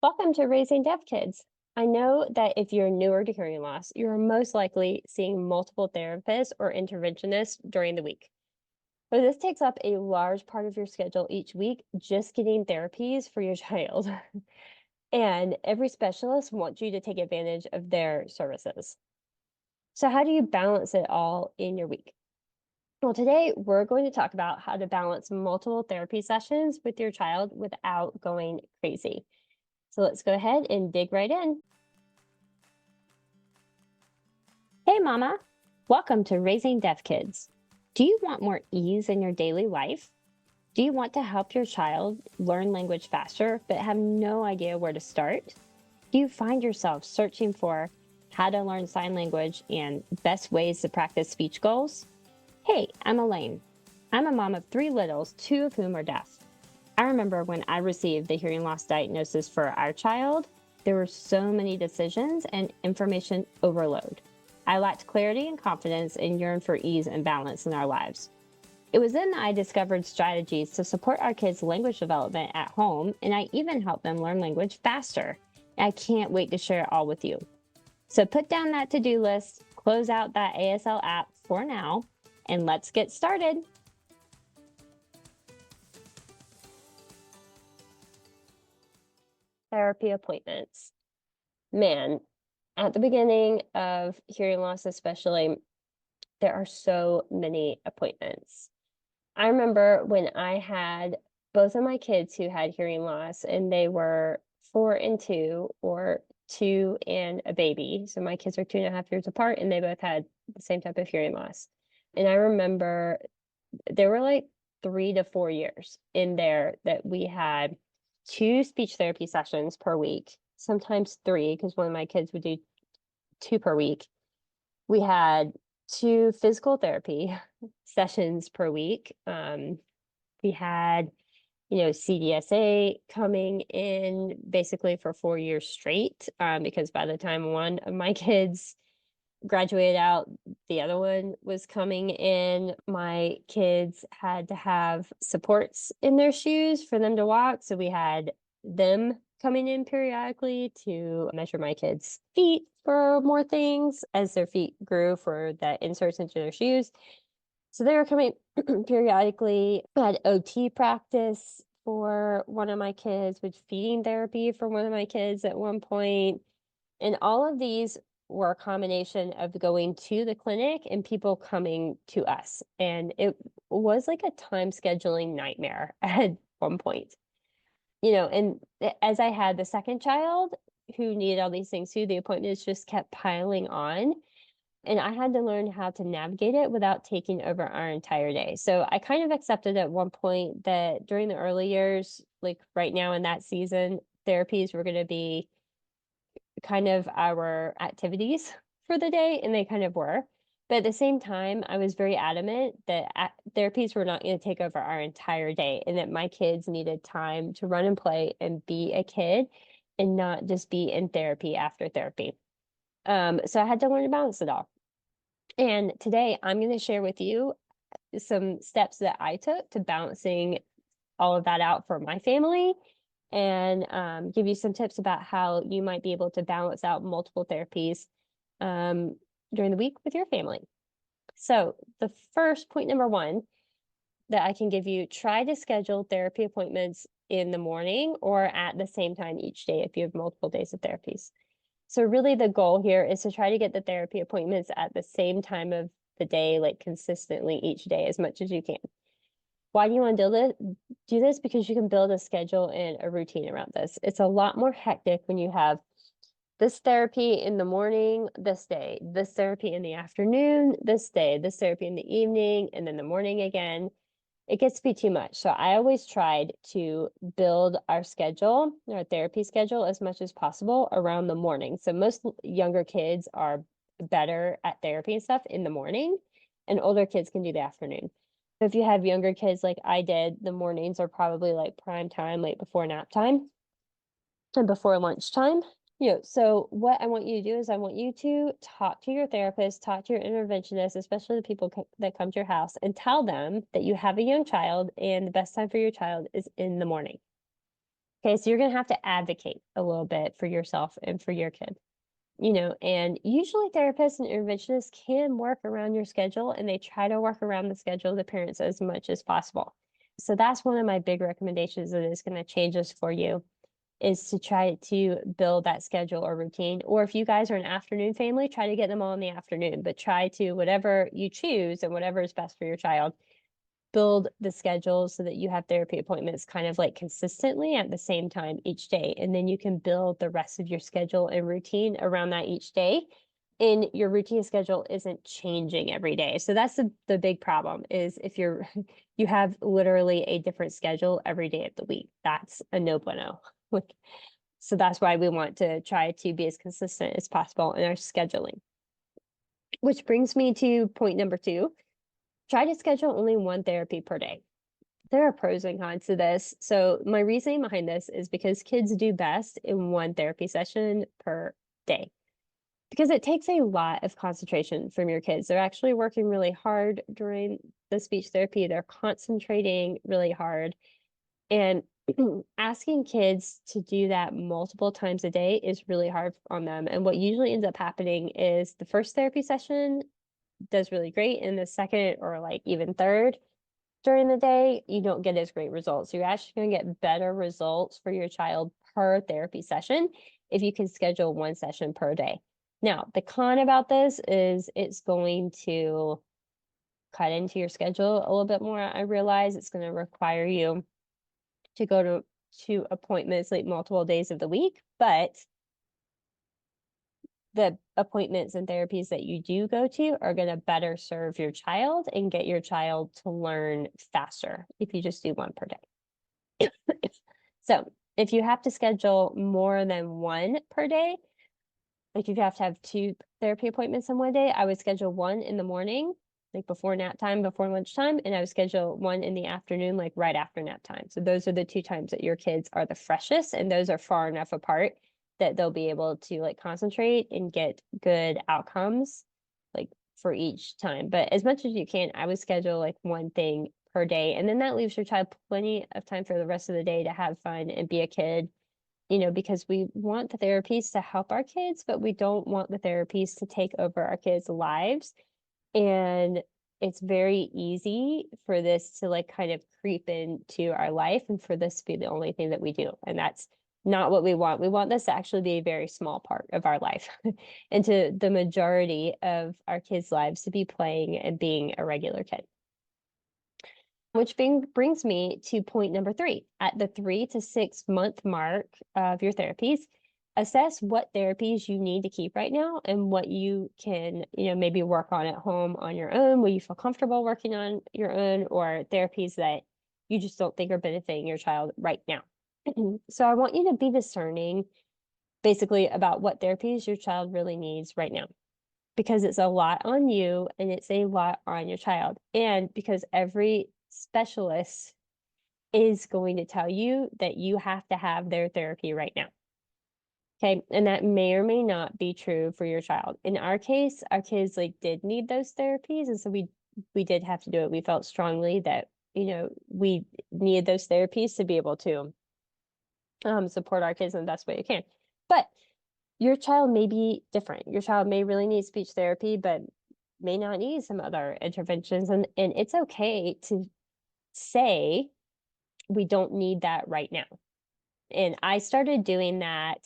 Welcome to Raising Deaf Kids. I know that if you're newer to hearing loss, you're most likely seeing multiple therapists or interventionists during the week. But this takes up a large part of your schedule each week, just getting therapies for your child. And every specialist wants you to take advantage of their services. So, how do you balance it all in your week? Well, today we're going to talk about how to balance multiple therapy sessions with your child without going crazy. So let's go ahead and dig right in. Hey, Mama. Welcome to Raising Deaf Kids. Do you want more ease in your daily life? Do you want to help your child learn language faster but have no idea where to start? Do you find yourself searching for how to learn sign language and best ways to practice speech goals? Hey, I'm Alaine. I'm a mom of 3 littles, 2 of whom are deaf. I remember when I received the hearing loss diagnosis for our child, there were so many decisions and information overload. I lacked clarity and confidence and yearned for ease and balance in our lives. It was then that I discovered strategies to support our kids' language development at home, and I even helped them learn language faster. I can't wait to share it all with you. So put down that to-do list, close out that ASL app for now, and let's get started. Therapy appointments. Man, at the beginning of hearing loss, especially, there are so many appointments. I remember when I had both of my kids who had hearing loss, and they were 4 and 2, or 2 and a baby. So my kids are 2.5 years apart, and they both had the same type of hearing loss. And I remember there were like 3 to 4 years in there that we had 2 speech therapy sessions per week, sometimes 3, because one of my kids would do 2 per week. We had 2 physical therapy sessions per week. We had, CDSA coming in basically for 4 years straight, because by the time one of my kids graduated out, the other one was coming in. My kids had to have supports in their shoes for them to walk, so we had them coming in periodically to measure my kids' feet for more things as their feet grew for the inserts into their shoes. So they were coming periodically. I had OT practice for one of my kids, with feeding therapy for one of my kids at one point. And all of these were a combination of going to the clinic and people coming to us. And it was like a time scheduling nightmare at one point. And as I had the second child who needed all these things too, the appointments just kept piling on. And I had to learn how to navigate it without taking over our entire day. So I kind of accepted at one point that during the early years, like right now in that season, therapies were going to be kind of our activities for the day, and they kind of were. But at the same time, I was very adamant that therapies were not going to take over our entire day, and that my kids needed time to run and play and be a kid and not just be in therapy after therapy. So I had to learn to balance it all. And today I'm going to share with you some steps that I took to balancing all of that out for my family, and give you some tips about how you might be able to balance out multiple therapies during the week with your family. So the first point, number 1, that I can give you: try to schedule therapy appointments in the morning or at the same time each day if you have multiple days of therapies. So really the goal here is to try to get the therapy appointments at the same time of the day, like consistently each day as much as you can. Why do you want to do this? Because you can build a schedule and a routine around this. It's a lot more hectic when you have this therapy in the morning, this day, this therapy in the afternoon, this day, this therapy in the evening, and then the morning again. It gets to be too much. So I always tried to build our schedule, our therapy schedule, as much as possible around the morning. So most younger kids are better at therapy and stuff in the morning, and older kids can do the afternoon. If you have younger kids like I did, the mornings are probably like prime time, like before nap time and before lunchtime. So what I want you to do is I want you to talk to your therapist, talk to your interventionist, especially the people that come to your house, and tell them that you have a young child and the best time for your child is in the morning. Okay, so you're going to have to advocate a little bit for yourself and for your kid, and usually therapists and interventionists can work around your schedule, and they try to work around the schedule of the parents as much as possible. So that's one of my big recommendations that is going to change this for you, is to try to build that schedule or routine. Or if you guys are an afternoon family, try to get them all in the afternoon, but try to, whatever you choose and whatever is best for your child, build the schedule so that you have therapy appointments kind of like consistently at the same time each day. And then you can build the rest of your schedule and routine around that each day. And your routine schedule isn't changing every day. So that's the big problem, is if you have literally a different schedule every day of the week. That's a no bueno. So that's why we want to try to be as consistent as possible in our scheduling. Which brings me to point number 2. Try to schedule only one therapy per day. There are pros and cons to this. So my reasoning behind this is because kids do best in one therapy session per day, because it takes a lot of concentration from your kids. They're actually working really hard during the speech therapy. They're concentrating really hard. And asking kids to do that multiple times a day is really hard on them. And what usually ends up happening is the first therapy session does really great, and the second or like even third during the day, you don't get as great results. You're actually going to get better results for your child per therapy session if you can schedule one session per day. Now, the con about this is it's going to cut into your schedule a little bit more. I realize it's going to require you to go to appointments like multiple days of the week, but the appointments and therapies that you do go to are going to better serve your child and get your child to learn faster if you just do one per day. So if you have to schedule more than one per day, like if you have to have 2 therapy appointments in one day, I would schedule one in the morning, like before nap time, before lunchtime, and I would schedule one in the afternoon, like right after nap time. So those are the 2 times that your kids are the freshest, and those are far enough apart that they'll be able to like concentrate and get good outcomes like for each time. But as much as you can, I would schedule like one thing per day, and then that leaves your child plenty of time for the rest of the day to have fun and be a kid, because we want the therapies to help our kids, but we don't want the therapies to take over our kids' lives. And it's very easy for this to like kind of creep into our life and for this to be the only thing that we do. And that's not what we want. We want this to actually be a very small part of our life and to the majority of our kids' lives to be playing and being a regular kid. Which brings me to point number 3. At the 3 to 6 month mark of your therapies, assess what therapies you need to keep right now and what you can, maybe work on at home on your own, what you feel comfortable working on your own, or therapies that you just don't think are benefiting your child right now. So I want you to be discerning basically about what therapies your child really needs right now, because it's a lot on you and it's a lot on your child. And because every specialist is going to tell you that you have to have their therapy right now. Okay. And that may or may not be true for your child. In our case, our kids did need those therapies. And so we did have to do it. We felt strongly that, we needed those therapies to be able to support our kids in the best way you can. But your child may be different. Your child may really need speech therapy, but may not need some other interventions. And it's okay to say, we don't need that right now. And I started doing that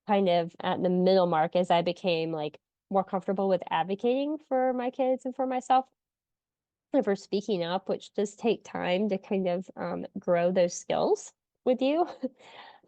kind of at the middle mark as I became more comfortable with advocating for my kids and for myself and for speaking up, which does take time to kind of grow those skills with you.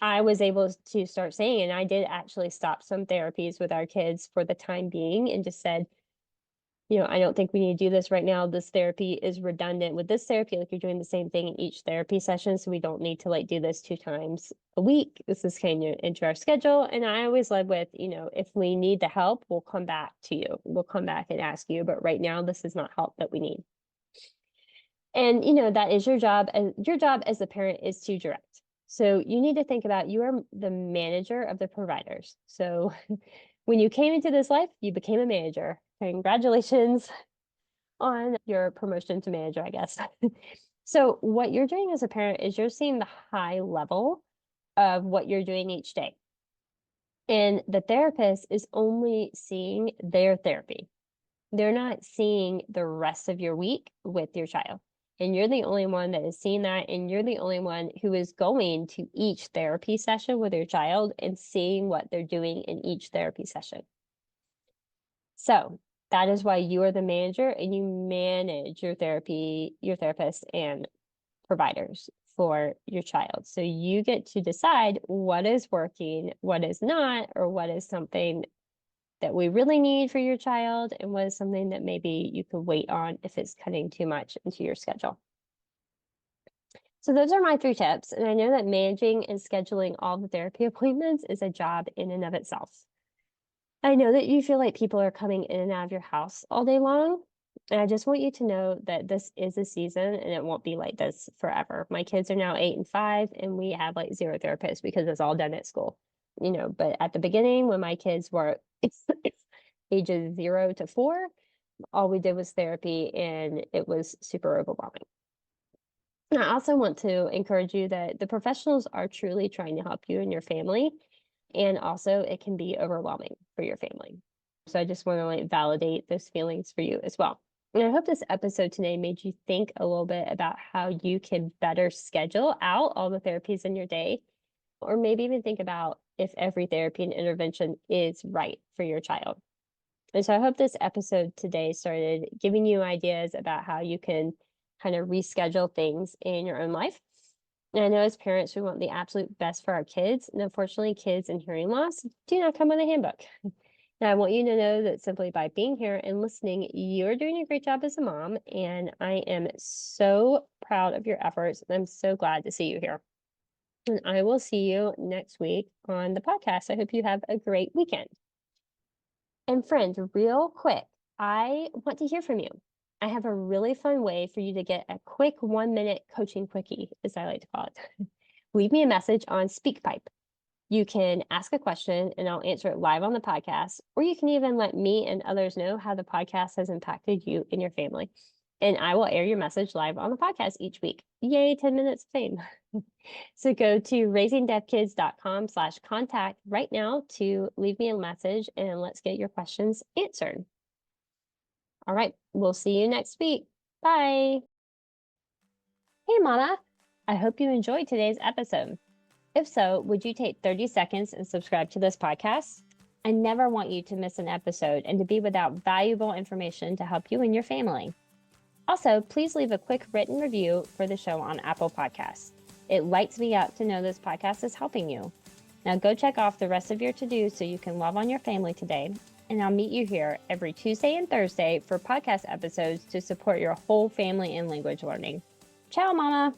I was able to start saying, and I did actually stop some therapies with our kids for the time being and just said, I don't think we need to do this right now. This therapy is redundant with this therapy. You're doing the same thing in each therapy session. So we don't need to do this 2 times a week. This is kind of into our schedule. And I always led with, if we need the help, we'll come back to you. We'll come back and ask you. But right now, this is not help that we need. And, that is your job. And your job as a parent is to direct. So you need to think about, you are the manager of the providers. So when you came into this life, you became a manager. Congratulations on your promotion to manager, I guess. So what you're doing as a parent is you're seeing the high level of what you're doing each day. And the therapist is only seeing their therapy. They're not seeing the rest of your week with your child. And you're the only one that is seeing that. And you're the only one who is going to each therapy session with your child and seeing what they're doing in each therapy session. So that is why you are the manager and you manage your therapist and providers for your child. So you get to decide what is working, what is not, or what is something that we really need for your child, and what is something that maybe you could wait on if it's cutting too much into your schedule. So those are my 3 tips. And I know that managing and scheduling all the therapy appointments is a job in and of itself. I know that you feel like people are coming in and out of your house all day long. And I just want you to know that this is a season and it won't be like this forever. My kids are now 8 and 5, and we have like 0 therapists because it's all done at school. But at the beginning, when my kids were ages 0 to 4, all we did was therapy, and it was super overwhelming. And I also want to encourage you that the professionals are truly trying to help you and your family. And also it can be overwhelming for your family. So I just want to validate those feelings for you as well. And I hope this episode today made you think a little bit about how you can better schedule out all the therapies in your day, or maybe even think about if every therapy and intervention is right for your child. And so I hope this episode today started giving you ideas about how you can kind of reschedule things in your own life. And I know as parents, we want the absolute best for our kids. And unfortunately, kids and hearing loss do not come with a handbook. Now, I want you to know that simply by being here and listening, you're doing a great job as a mom. And I am so proud of your efforts. And I'm so glad to see you here. And I will see you next week on the podcast. I hope you have a great weekend. And friends, real quick, I want to hear from you. I have a really fun way for you to get a quick 1-minute coaching quickie, as I like to call it. Leave me a message on SpeakPipe. You can ask a question and I'll answer it live on the podcast, or you can even let me and others know how the podcast has impacted you and your family. And I will air your message live on the podcast each week. Yay, 10 minutes of fame. So go to raisingdeafkids.com/contact right now to leave me a message, and let's get your questions answered. All right, we'll see you next week. Bye. Hey, Mama. I hope you enjoyed today's episode. If so, would you take 30 seconds and subscribe to this podcast? I never want you to miss an episode and to be without valuable information to help you and your family. Also, please leave a quick written review for the show on Apple Podcasts. It lights me up to know this podcast is helping you. Now go check off the rest of your to-dos so you can love on your family today. And I'll meet you here every Tuesday and Thursday for podcast episodes to support your whole family in language learning. Ciao, Mama!